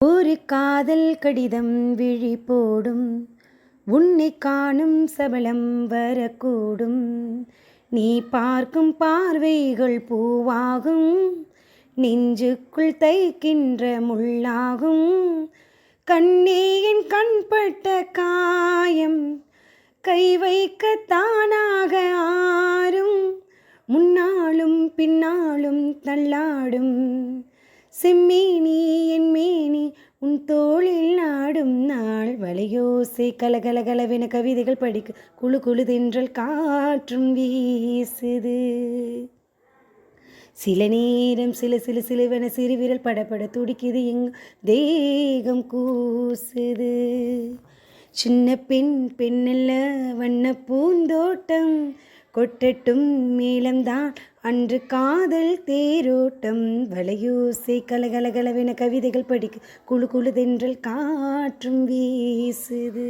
ஒரு காதல் கடிதம் விழி போடும், உன்னை காணும் சபலம் வரக்கூடும். நீ பார்க்கும் பார்வைகள் பூவாகும், நெஞ்சுக்குள் தைக்கின்ற முள்ளாகும். கண்ணே என் கண்பட்ட காயம், கை வைக்க தானாக ஆறும். முன்னாலும் பின்னாலும் தள்ளாடும், செம்மேனி என் மேனி உன் தோளில் நாடும் நாள். வளையோசை கலகலகலவென கவிதைகள் படிக்க குழு குழு தென்றல் காற்றும் வீசுது. சில நேரம் சிலுவென சிறுவிரல் படப்பட துடிக்குது, எங் தேகம் கூசுது. சின்ன பெண்ணல்ல வண்ண பூந்தோட்டம், கொட்டட்டும் மேளம்தான் அன்று காதல் தேரோட்டம். வளையோசை கலகலகலவென கவிதைகள் படிக்க குழு குழு தென்றல் காற்றும் வீசுது.